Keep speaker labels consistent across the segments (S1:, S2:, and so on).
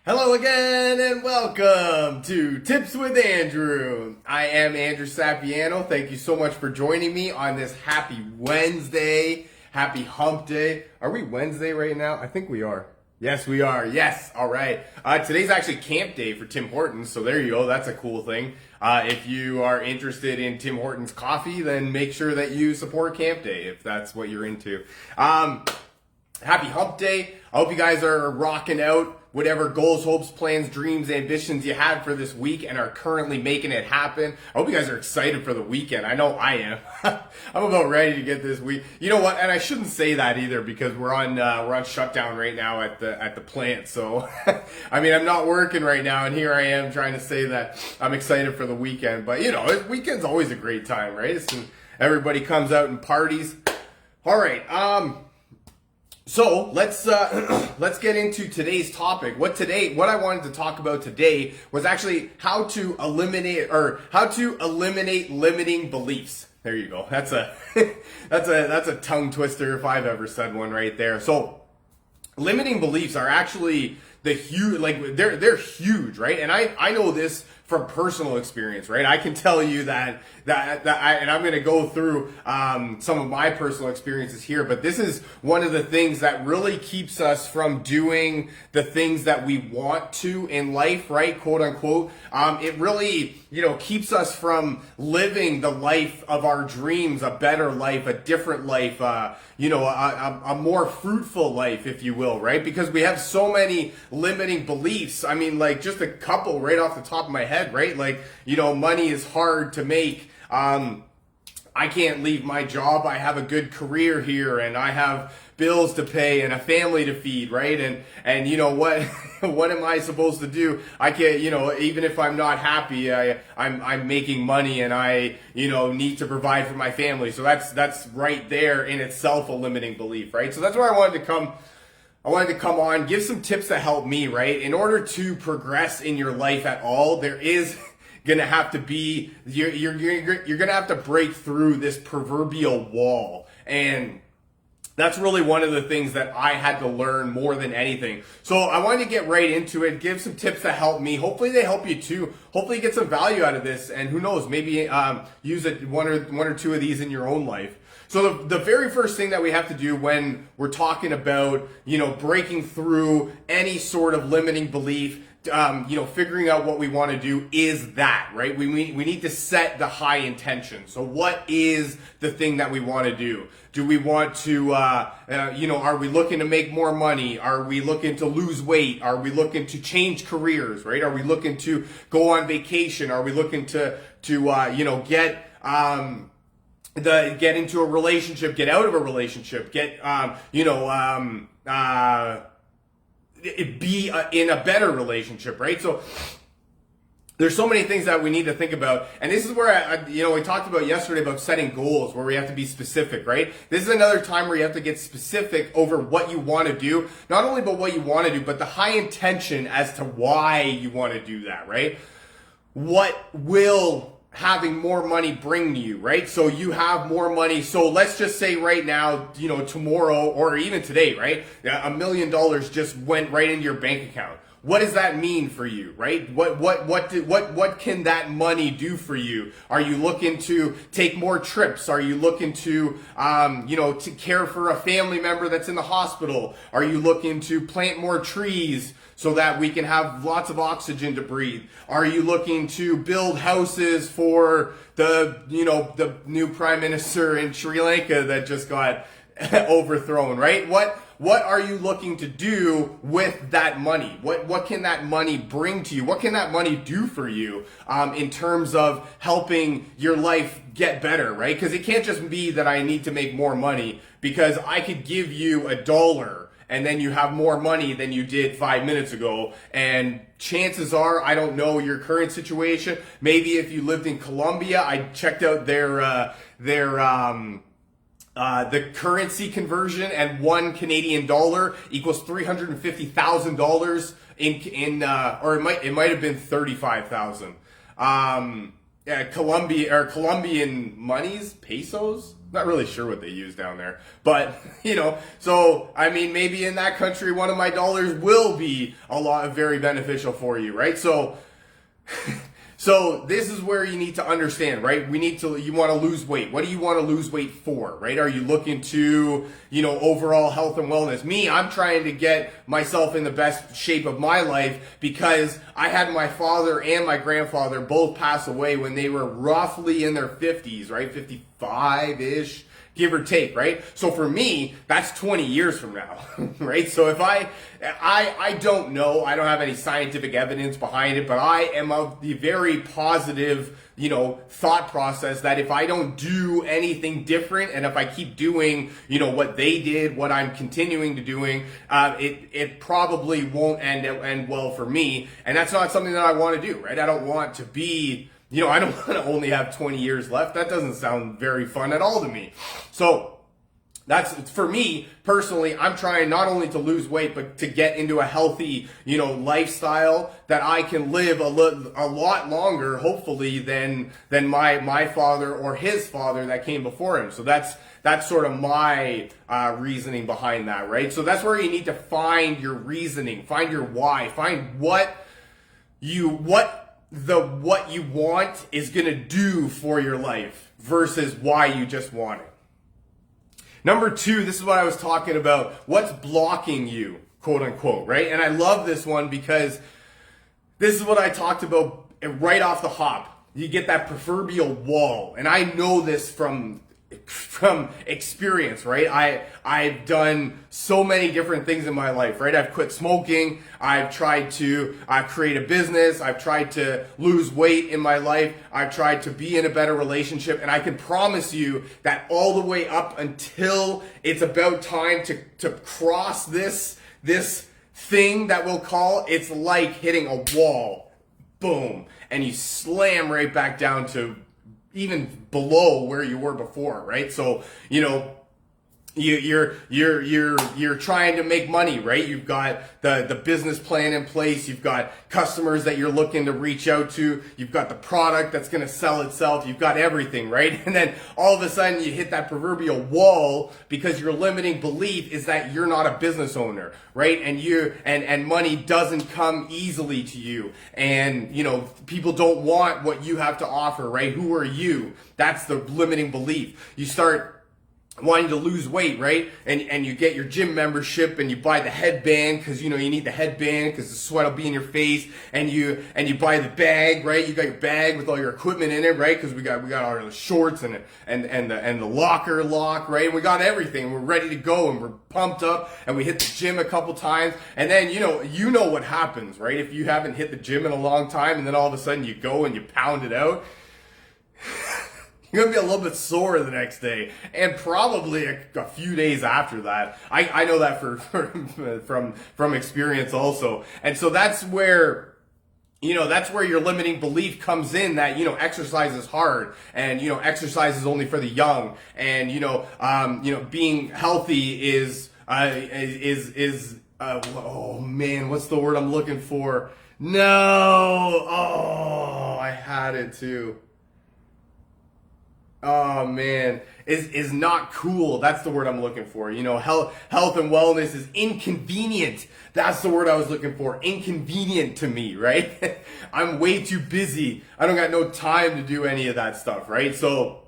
S1: Hello again and welcome to Tips with Andrew. I am Andrew Sapiano. Thank you so much for joining me on this happy Wednesday. Happy hump day. Are we Wednesday right now? I think we are. Yes, we are. Yes. All right. Today's actually camp day for Tim Hortons. So there you go. That's a cool thing. If you are interested in Tim Hortons coffee, then make sure that you support camp day if that's what you're into. Happy hump day. I hope you guys are rocking out whatever goals, hopes, plans, dreams, ambitions you had for this week and are currently making it happen. I hope you guys are excited for the weekend. I know I am. I'm about ready to get this week. You know what? And I shouldn't say that either because we're on shutdown right now at the plant. So I mean, I'm not working right now, and here I am trying to say that I'm excited for the weekend. But you know, weekend's always a great time, right? Everybody comes out and parties. All right. So let's get into today's topic. What I wanted to talk about today was actually how to eliminate limiting beliefs. There you go. That's a that's a tongue twister if I've ever said one right there. So limiting beliefs are actually they're huge, right? And I know this from personal experience, right? I can tell you and I'm going to go through some of my personal experiences here, but this is one of the things that really keeps us from doing the things that we want to in life, right? Quote unquote. It really, keeps us from living the life of our dreams, a better life, a different life, a more fruitful life, if you will, right? Because we have so many limiting beliefs. I mean, like just a couple right off the top of my head, right? Like, money is hard to make. I can't leave my job. I have a good career here and I have bills to pay and a family to feed, right? And you know what, what am I supposed to do? I can't, even if I'm not happy, I'm making money and I, need to provide for my family. So that's right there in itself a limiting belief, right? So that's where I wanted to come on, give some tips that help me, right? In order to progress in your life at all, there is gonna have to be, you're gonna have to break through this proverbial wall. And that's really one of the things that I had to learn more than anything. So I wanted to get right into it, give some tips that help me. Hopefully they help you too. Hopefully you get some value out of this, and who knows, maybe use one or two of these in your own life. So the very first thing that we have to do when we're talking about, breaking through any sort of limiting belief, figuring out what we want to do is that, right? We need to set the high intention. So what is the thing that we want to do? Do we want to, are we looking to make more money? Are we looking to lose weight? Are we looking to change careers, right? Are we looking to go on vacation? Are we looking to get into a relationship, get out of a relationship, be in a better relationship, right? So there's so many things that we need to think about. And this is where, we talked about yesterday about setting goals where we have to be specific, right? This is another time where you have to get specific over what you want to do. Not only about what you want to do, but the high intention as to why you want to do that, right? What will having more money bring you, right? So you have more money. So let's just say right now, tomorrow or even today, right? $1 million just went right into your bank account. What does that mean for you, right? What can that money do for you? Are you looking to take more trips? Are you looking to, to care for a family member that's in the hospital? Are you looking to plant more trees so that we can have lots of oxygen to breathe? Are you looking to build houses for the new prime minister in Sri Lanka that just got overthrown, right? What are you looking to do with that money? What can that money bring to you? What can that money do for you in terms of helping your life get better, right? Because it can't just be that I need to make more money, because I could give you $1 and then you have more money than you did 5 minutes ago. And chances are, I don't know your current situation. Maybe if you lived in Colombia, I checked out the currency conversion, and $1 equals $350,000 or it might have been 35,000. Colombian monies, pesos. Not really sure what they use down there, but so I mean, maybe in that country, one of my dollars will be very beneficial for you, right? So, so this is where you need to understand, right? You want to lose weight. What do you want to lose weight for, right? Are you looking to, overall health and wellness? Me, I'm trying to get myself in the best shape of my life because I had my father and my grandfather both pass away when they were roughly in their 50s, right? 55-ish. Give or take, right? So for me, that's 20 years from now, right? So if I don't know, I don't have any scientific evidence behind it, but I am of the very positive, thought process that if I don't do anything different and if I keep doing, what they did, what I'm continuing to doing, it probably won't end well for me. And that's not something that I want to do, right? I don't want to be I don't want to only have 20 years left. That doesn't sound very fun at all to me. So that's, for me personally, I'm trying not only to lose weight, but to get into a healthy, lifestyle that I can live a lot longer, hopefully, than my father or his father that came before him. So that's sort of my reasoning behind that, right? So that's where you need to find your reasoning, find your why, find what you want is going to do for your life versus why you just want it. Number 2, this is what I was talking about. What's blocking you, quote unquote, right? And I love this one because this is what I talked about right off the hop. You get that proverbial wall. And I know this from experience, right? I've done so many different things in my life, right? I've quit smoking. I've tried to create a business. I've tried to lose weight in my life. I've tried to be in a better relationship. And I can promise you that all the way up until it's about time to cross this thing that we'll call, it's like hitting a wall. Boom. And you slam right back down to even below where you were before, right? So, you're trying to make money, right? You've got the business plan in place. You've got customers that you're looking to reach out to. You've got the product that's going to sell itself. You've got everything, right? And then all of a sudden you hit that proverbial wall because your limiting belief is that you're not a business owner, right? And money doesn't come easily to you. And, people don't want what you have to offer, right? Who are you? That's the limiting belief. You start wanting to lose weight, right? And you get your gym membership and you buy the headband because you need the headband because the sweat will be in your face, and you buy the bag, right? You got your bag with all your equipment in it, right? Because we got all the shorts and the locker lock, right? And we got everything. We're ready to go and we're pumped up and we hit the gym a couple times, and then you know what happens, right? If you haven't hit the gym in a long time and then all of a sudden you go and you pound it out, you're going to be a little bit sore the next day, and probably a few days after that. I know that from experience also. And so that's where your limiting belief comes in, that, exercise is hard, and, exercise is only for the young, and, being healthy is oh man, what's the word I'm looking for? No. Oh, I had it too. Oh man, is not cool. That's the word I'm looking for. Health and wellness is inconvenient. That's the word I was looking for. Inconvenient to me, right? I'm way too busy. I don't got no time to do any of that stuff, right? So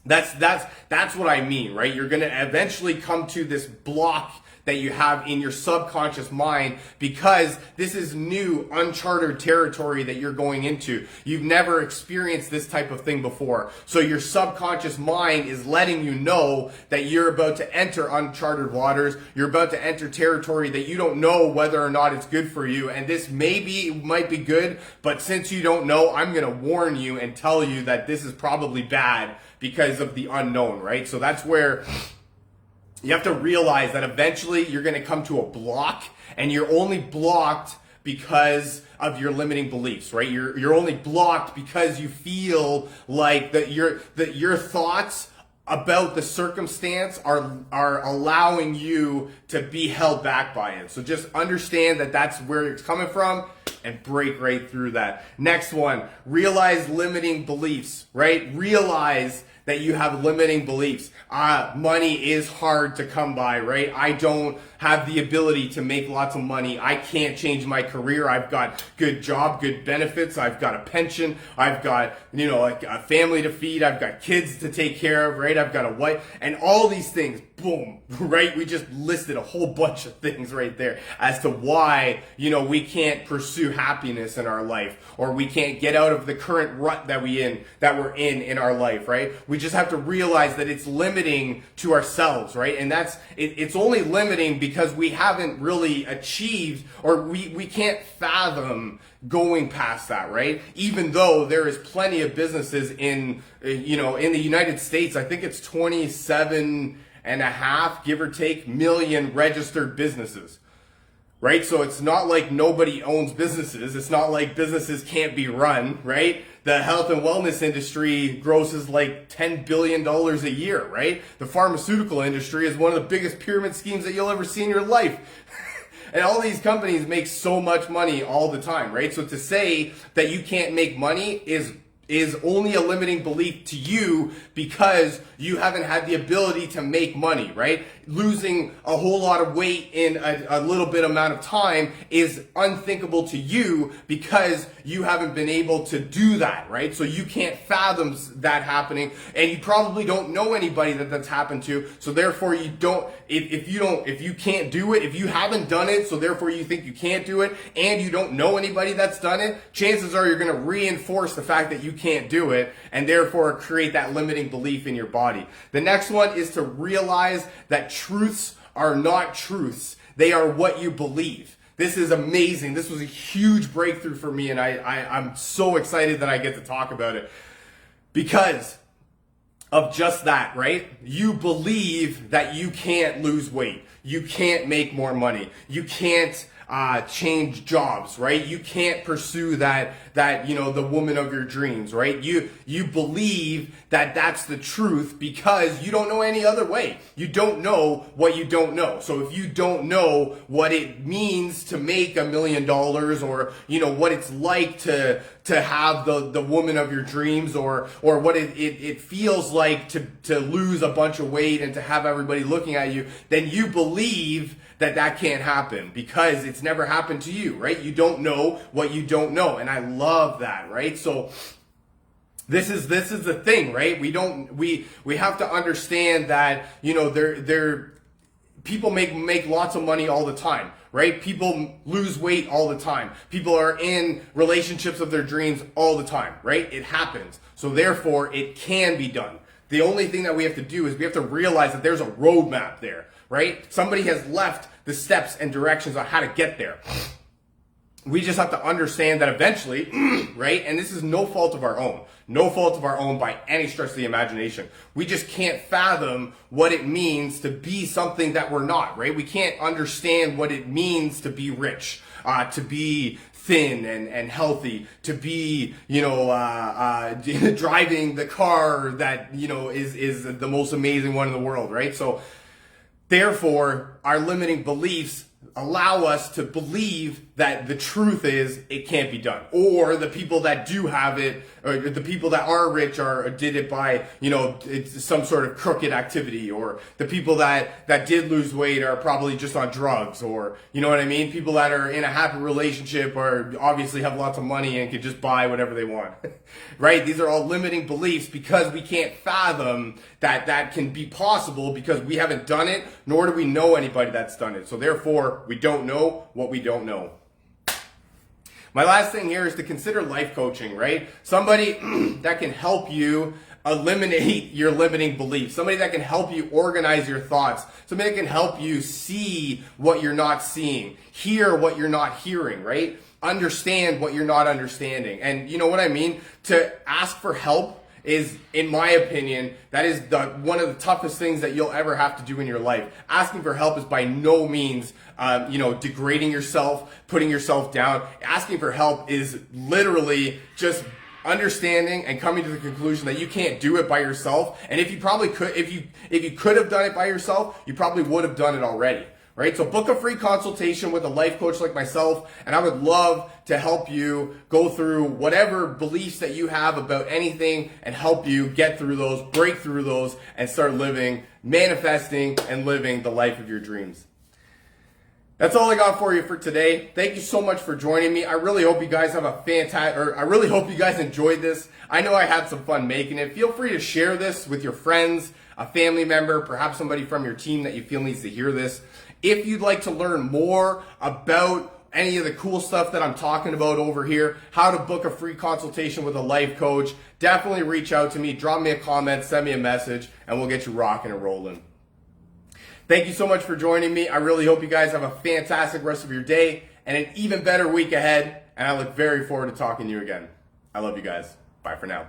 S1: that's what I mean, right? You're going to eventually come to this block that you have in your subconscious mind, because this is new, uncharted territory that you're going into. You've never experienced this type of thing before. So your subconscious mind is letting you know that you're about to enter uncharted waters. You're about to enter territory that you don't know whether or not it's good for you. And this might be good, but since you don't know, I'm going to warn you and tell you that this is probably bad because of the unknown, right? So that's where you have to realize that eventually you're going to come to a block, and you're only blocked because of your limiting beliefs, right? You're only blocked because you feel like that your thoughts about the circumstance are allowing you to be held back by it. So just understand that that's where it's coming from and break right through that. Next one, realize limiting beliefs, right? Realize that you have limiting beliefs. Money is hard to come by, right? I don't have the ability to make lots of money. I can't change my career. I've got good job, good benefits. I've got a pension. I've got, a family to feed. I've got kids to take care of, right? I've got a wife and all these things. Boom, right? We just listed a whole bunch of things right there as to why, we can't pursue happiness in our life, or we can't get out of the current rut that we're in our life, right? We just have to realize that it's limiting to ourselves, right? And it's only limiting because we haven't really achieved, or we can't fathom going past that, right? Even though there is plenty of businesses in the United States, I think it's 27.5, give or take, million registered businesses, right? So it's not like nobody owns businesses. It's not like businesses can't be run, right? The health and wellness industry grosses like $10 billion a year, right? The pharmaceutical industry is one of the biggest pyramid schemes that you'll ever see in your life. And all these companies make so much money all the time, right? So to say that you can't make money is only a limiting belief to you because you haven't had the ability to make money, right? Losing a whole lot of weight in a little bit amount of time is unthinkable to you because you haven't been able to do that, right? So you can't fathom that happening, and you probably don't know anybody that's happened to, so therefore you don't, if you can't do it, if you haven't done it, so therefore you think you can't do it, and you don't know anybody that's done it, chances are you're going to reinforce the fact that you can't do it, and therefore create that limiting belief in your body. The next one is to realize that truths are not truths. They are what you believe. This is amazing. This was a huge breakthrough for me, and I'm so excited that I get to talk about it because of just that, right? You believe that you can't lose weight. You can't make more money. You can't change jobs, right? You can't pursue that the woman of your dreams, right? You believe that that's the truth because you don't know any other way. You don't know what you don't know. So if you don't know what it means to make $1 million, or what it's like to have the woman of your dreams, or what it feels like to lose a bunch of weight and to have everybody looking at you, then you believe that can't happen because it's never happened to you, right? You don't know what you don't know. And I love that, right? So this is the thing, right? We have to understand that, people make lots of money all the time, right? People lose weight all the time. People are in relationships of their dreams all the time, right? It happens. So therefore it can be done. The only thing that we have to do is we have to realize that there's a roadmap there, right? Somebody has left the steps and directions on how to get there. We just have to understand that eventually, right? And this is no fault of our own. No fault of our own by any stretch of the imagination. We just can't fathom what it means to be something that we're not, right? We can't understand what it means to be rich, to be thin and healthy, to be, driving the car that, is the most amazing one in the world, right? So therefore, our limiting beliefs allow us to believe that the truth is it can't be done, or the people that do have it, or the people that are rich did it by it's some sort of crooked activity, or the people that did lose weight are probably just on drugs, or you know what I mean, people that are in a happy relationship or obviously have lots of money and can just buy whatever they want. Right? These are all limiting beliefs because we can't fathom that can be possible because we haven't done it, nor do we know anybody that's done it. So therefore we don't know what we don't know. My last thing here is to consider life coaching, right? Somebody that can help you eliminate your limiting beliefs. Somebody that can help you organize your thoughts. Somebody that can help you see what you're not seeing, hear what you're not hearing, right? Understand what you're not understanding. And you know what I mean? To ask for help is, in my opinion, that is one of the toughest things that you'll ever have to do in your life. Asking for help is by no means, degrading yourself, putting yourself down. Asking for help is literally just understanding and coming to the conclusion that you can't do it by yourself. And if you probably could, if you could have done it by yourself, you probably would have done it already. right? So book a free consultation with a life coach like myself, and I would love to help you go through whatever beliefs that you have about anything and help you get through those, break through those, and start living, manifesting, and living the life of your dreams. That's all I got for you for today. Thank you so much for joining me. I really hope you guys have a I really hope you guys enjoyed this. I know I had some fun making it. Feel free to share this with your friends, a family member, perhaps somebody from your team that you feel needs to hear this. If you'd like to learn more about any of the cool stuff that I'm talking about over here, how to book a free consultation with a life coach, definitely reach out to me, drop me a comment, send me a message, and we'll get you rocking and rolling. Thank you so much for joining me. I really hope you guys have a fantastic rest of your day and an even better week ahead. And I look very forward to talking to you again. I love you guys. Bye for now.